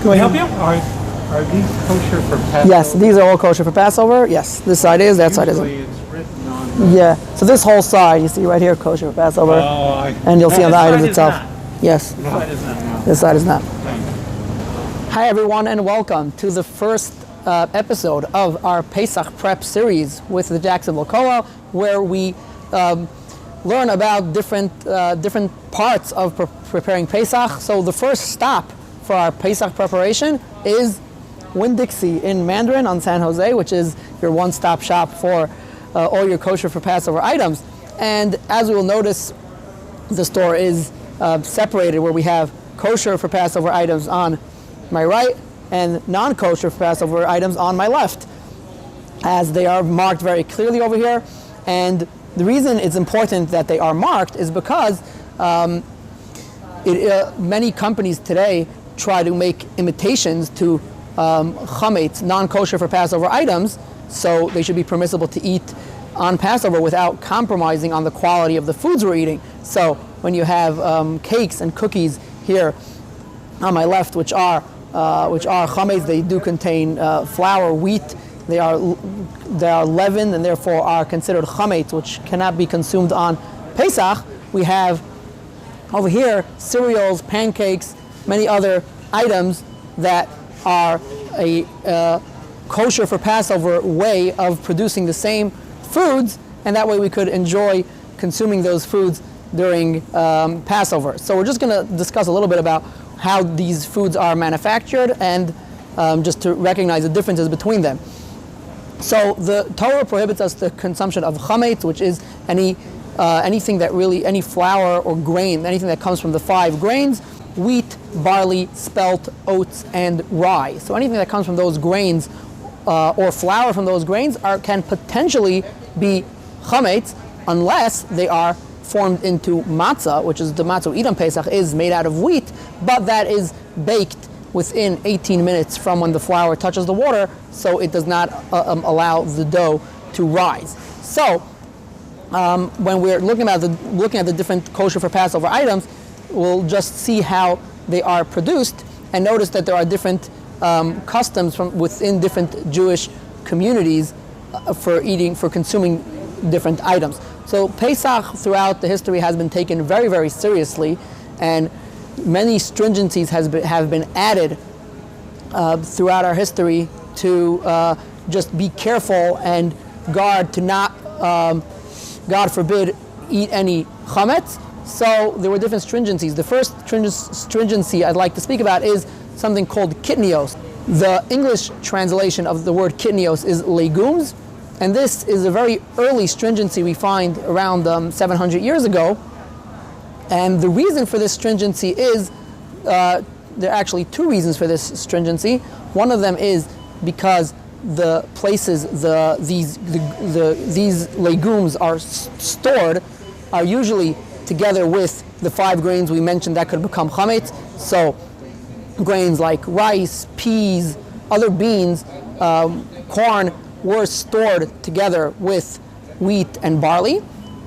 Can we help you? Are these kosher for Passover? Yes, these are all kosher for Passover. Yes, this side is, that side isn't. It's written on. Yeah, so this whole side, you see right here, kosher for Passover. And you'll see on the items itself. Yes. This side is not. This side is not. Hi everyone, and welcome to the first episode of our Pesach Prep series with the Jacksonville Kollel, where we learn about different parts of preparing Pesach. So the first stop for our Pesach preparation is Winn-Dixie in Mandarin on San Jose, which is your one-stop shop for all your kosher for Passover items. And as we will notice, the store is separated, where we have kosher for Passover items on my right and non-kosher for Passover items on my left, as they are marked very clearly over here. And the reason it's important that they are marked is because many companies today try to make imitations to chametz, non-kosher for Passover items, so they should be permissible to eat on Passover without compromising on the quality of the foods we're eating. So when you have cakes and cookies here on my left, which are chametz, they do contain flour, wheat. They are leavened and therefore are considered chametz, which cannot be consumed on Pesach. We have over here cereals, pancakes, many other items that are a kosher for Passover way of producing the same foods, and that way we could enjoy consuming those foods during Passover. So we're just going to discuss a little bit about how these foods are manufactured and just to recognize the differences between them. So the Torah prohibits us the consumption of chametz, which is anything that really, any flour or grain, anything that comes from the 5 grains: wheat, barley, spelt, oats, and rye. So anything that comes from those grains or flour from those grains can potentially be chametz, unless they are formed into matzah, which is the matzah we eat on Pesach is made out of wheat, but that is baked within 18 minutes from when the flour touches the water, so it does not allow the dough to rise. So when we're looking at the different kosher for Passover items, we'll just see how they are produced and notice that there are different customs from within different Jewish communities for consuming different items. So Pesach throughout the history has been taken very, very seriously, and many stringencies have been added throughout our history to just be careful and guard to not, God forbid, eat any chametz. So there were different stringencies. The first stringency I'd like to speak about is something called kitnios. The English translation of the word kitnios is legumes, and this is a very early stringency we find around 700 years ago. And the reason for this stringency is, there are actually 2 reasons for this stringency. One of them is because the places these legumes are stored are usually together with the 5 grains we mentioned that could become chametz. So grains like rice, peas, other beans, corn were stored together with wheat and barley,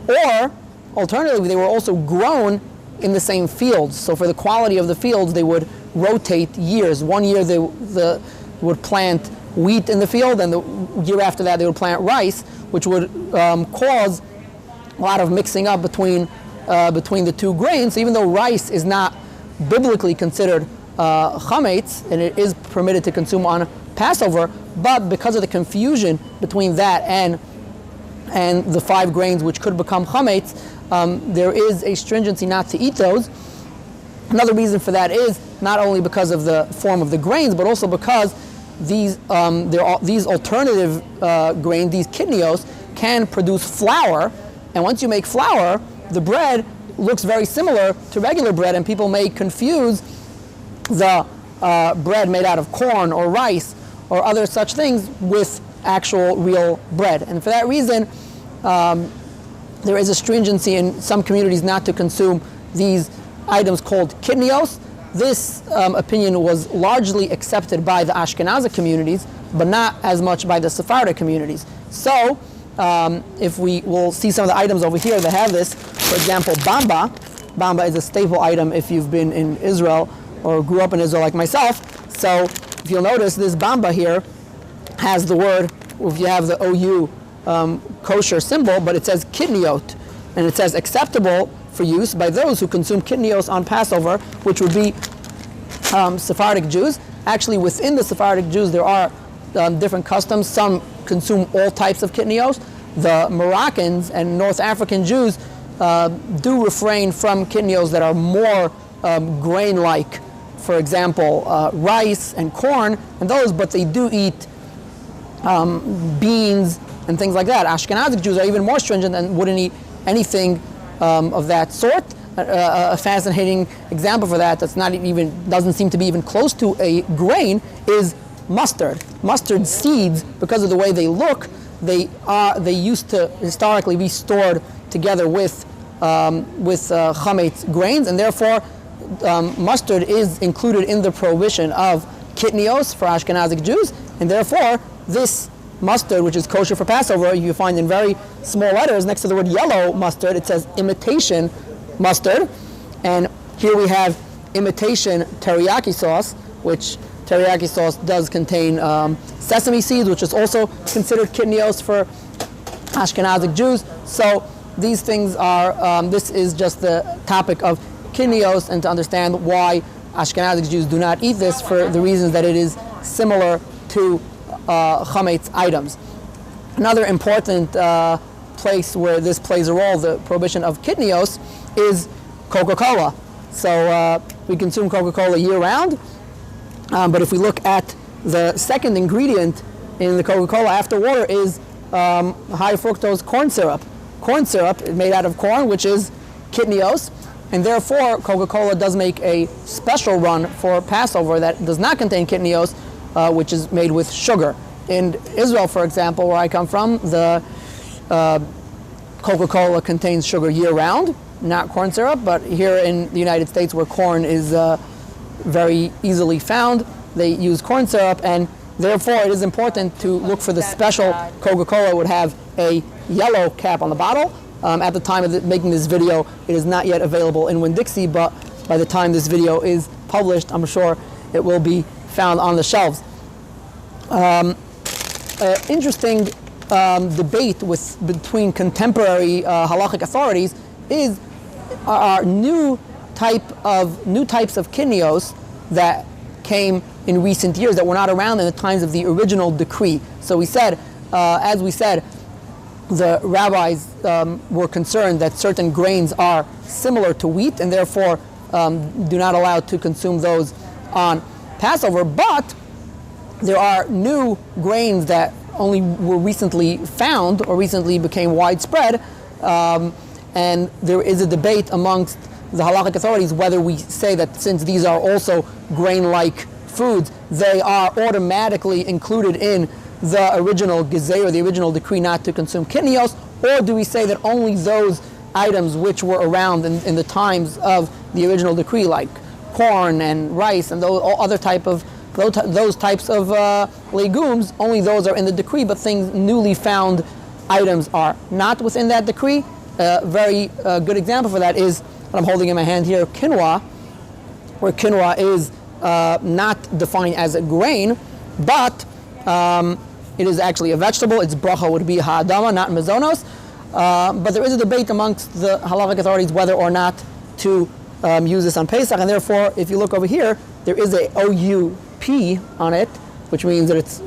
or alternatively, they were also grown in the same fields. So for the quality of the fields, they would rotate years. One year they would plant wheat in the field, and the year after that they would plant rice, which would cause a lot of mixing up between the 2 grains. So even though rice is not biblically considered chametz, and it is permitted to consume on Passover, but because of the confusion between that and the 5 grains which could become chametz, there is a stringency not to eat those. Another reason for that is not only because of the form of the grains, but also because these alternative grains, these kitnios, can produce flour, and once you make flour, the bread looks very similar to regular bread, and people may confuse the bread made out of corn or rice or other such things with actual real bread. And for that reason, there is a stringency in some communities not to consume these items called kitnios. This opinion was largely accepted by the Ashkenazi communities, but not as much by the Sephardic communities. So if we will see some of the items over here that have this, for example, bamba. Bamba is a staple item if you've been in Israel or grew up in Israel like myself. So if you'll notice, this bamba here has the word, if you have the OU kosher symbol, but it says kidneyot, and it says acceptable for use by those who consume kidneos on Passover, which would be Sephardic Jews. Actually, within the Sephardic Jews, there are different customs. Some consume all types of kidneos. The Moroccans and North African Jews do refrain from kidneos that are more grain-like. For example, rice and corn and those, but they do eat beans and things like that. Ashkenazic Jews are even more stringent and wouldn't eat anything of that sort. A fascinating example for that doesn't seem to be even close to a grain is mustard. Mustard seeds, because of the way they look, they used to historically be stored together with chametz grains, and therefore mustard is included in the prohibition of kitnios for Ashkenazic Jews, and therefore this mustard, which is kosher for Passover, you find in very small letters next to the word yellow mustard, it says imitation mustard. And here we have imitation teriyaki sauce, which teriyaki sauce does contain sesame seeds, which is also considered kitnios for Ashkenazic Jews. So these things are, this is just the topic of kitnios, and to understand why Ashkenazic Jews do not eat this for the reasons that it is similar to chametz items. Another important place where this plays a role, the prohibition of kitnios, is Coca-Cola. So we consume Coca-Cola year-round, but if we look at the second ingredient in the Coca-Cola after water is high fructose corn syrup. Corn syrup is made out of corn, which is kitnios, and therefore Coca-Cola does make a special run for Passover that does not contain kitnios, which is made with sugar. In Israel, for example, where I come from, the Coca-Cola contains sugar year-round, not corn syrup, but here in the United States, where corn is very easily found, they use corn syrup, and therefore it is important to look for the special Coca-Cola. It would have a yellow cap on the bottle. At the time of making this video, it is not yet available in Winn-Dixie, but by the time this video is published, I'm sure it will be found on the shelves. Interesting debate between contemporary halachic authorities are new types of kitnios that came in recent years that were not around in the times of the original decree. So we said, as we said, the rabbis were concerned that certain grains are similar to wheat and therefore do not allow to consume those on Passover, but there are new grains that only were recently found or recently became widespread, and there is a debate amongst the halakhic authorities whether we say that since these are also grain-like foods, they are automatically included in the original gezeh, or the original decree not to consume kitnios, or do we say that only those items which were around in the times of the original decree, like corn and rice and those types of legumes, only those are in the decree, but things newly found items are not within that decree? A very good example for that is what I'm holding in my hand here, quinoa, where quinoa is not defined as a grain, but it is actually a vegetable. Its bracha would be ha'adama, not mezonos. But there is a debate amongst the halachic authorities whether or not to use this on Pesach, and therefore, if you look over here, there is a OUP on it, which means that it's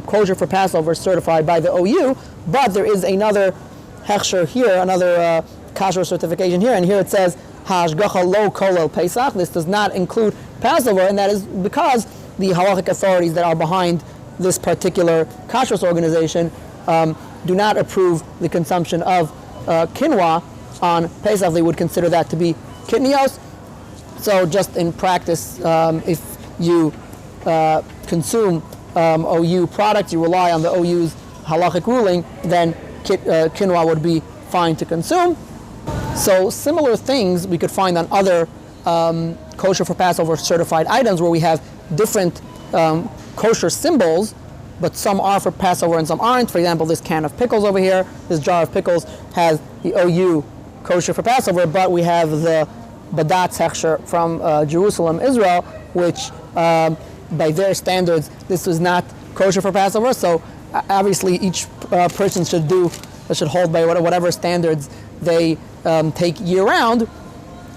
kosher for Passover, certified by the OU. But there is another hechsher here, another kosher certification here, and here it says hashgacha lo Kollel Pesach. This does not include Passover, and that is because the halachic authorities that are behind this particular kashrus organization do not approve the consumption of quinoa on Pesach. They would consider that to be kitnios. So just in practice, if you consume OU products, you rely on the OU's halachic ruling, then quinoa would be fine to consume. So similar things we could find on other kosher for Passover certified items where we have different kosher symbols, but some are for Passover and some aren't. For example, this can of pickles over here, this jar of pickles has the OU kosher for Passover, but we have the badat hechsher from Jerusalem, Israel, which by their standards, this was not kosher for Passover. So obviously, each person should hold by whatever standards they take year round.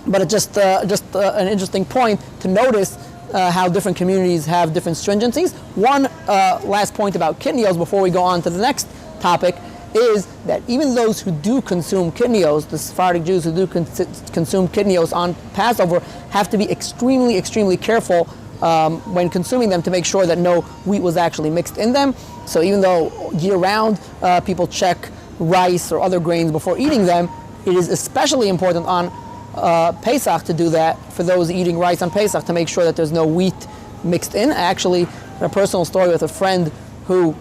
But it's just an interesting point to notice how different communities have different stringencies. One last point about kidneys before we go on to the next topic is that even those who do consume kidneys, the Sephardic Jews who do consume kidneys on Passover, have to be extremely, extremely careful when consuming them to make sure that no wheat was actually mixed in them. So even though year-round people check rice or other grains before eating them, it is especially important on Pesach to do that for those eating rice on Pesach, to make sure that there's no wheat mixed in. Actually, a personal story with a friend who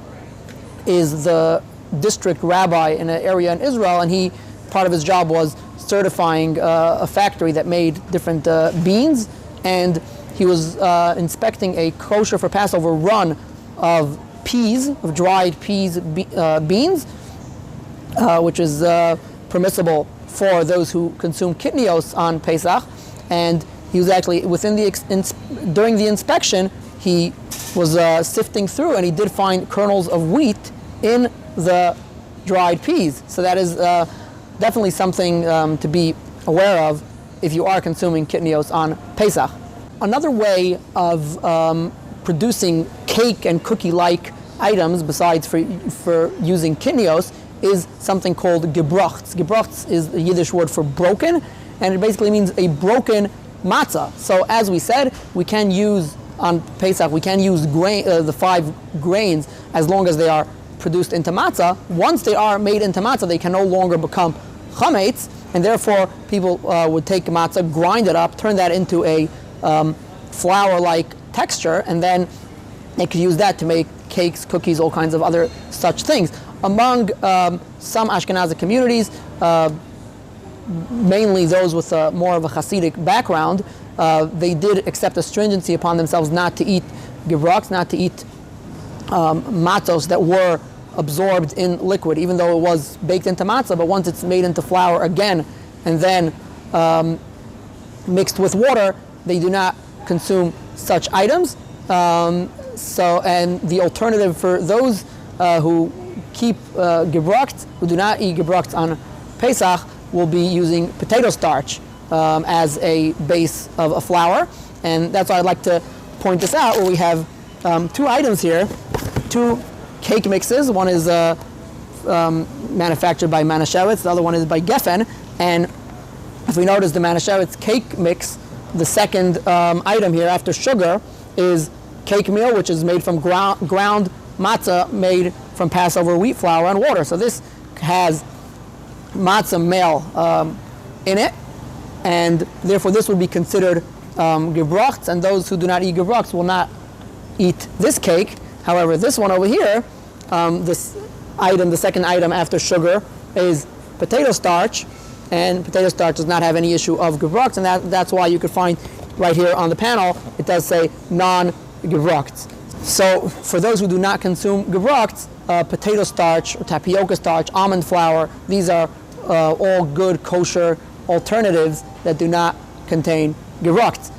is the district rabbi in an area in Israel, and part of his job was certifying a factory that made different beans, and he was inspecting a kosher for Passover run of peas, of dried peas beans, which is permissible for those who consume kitnios on Pesach. And he was actually during the inspection, he was sifting through, and he did find kernels of wheat in the dried peas. So that is definitely something to be aware of if you are consuming kitnios on Pesach. Another way of producing cake and cookie-like items, besides for using kitnios, is something called gebrochts. Gebrochts is the Yiddish word for broken, and it basically means a broken matzah. So as we said, we can use on Pesach, we can use the 5 grains as long as they are produced into matzah. Once they are made into matzah, they can no longer become chametz, and therefore people would take matzah, grind it up, turn that into a flour-like texture, and then they could use that to make cakes, cookies, all kinds of other such things. Among some Ashkenazi communities, mainly those with more of a Hasidic background, they did accept a stringency upon themselves not to eat gebrochts, not to eat matzos that were absorbed in liquid, even though it was baked into matzah. But once it's made into flour again and then mixed with water, they do not consume such items. And the alternative for those who keep gebrochts, who do not eat gebrochts on Pesach, will be using potato starch as a base of a flour. And that's why I'd like to point this out, where we have 2 items here, 2 cake mixes. One is manufactured by Manischewitz, the other one is by Geffen. And if we notice the Manischewitz cake mix, the second item here after sugar is cake meal, which is made from ground matzah made from Passover wheat flour and water. So this has matzah meal in it, and therefore this would be considered gebrochts, and those who do not eat gebrochts will not eat this cake. However, this one over here, this item, the second item after sugar, is potato starch, and potato starch does not have any issue of gebrochts, and that's why you could find right here on the panel, it does say non-gebrochts. So for those who do not consume gebrochts, potato starch, or tapioca starch, almond flour, these are all good kosher alternatives that do not contain gebrochts.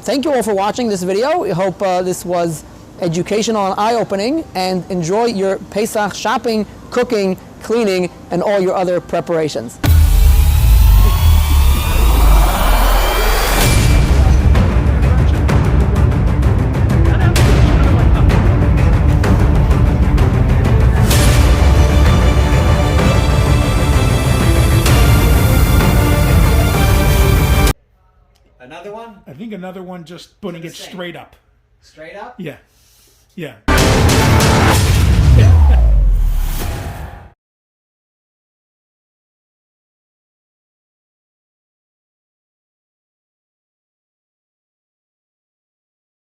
Thank you all for watching this video. I hope this was educational and eye-opening, and enjoy your Pesach shopping, cooking, cleaning, and all your other preparations. Another one? I think another one just putting it straight up. Straight up? Yeah. Yeah.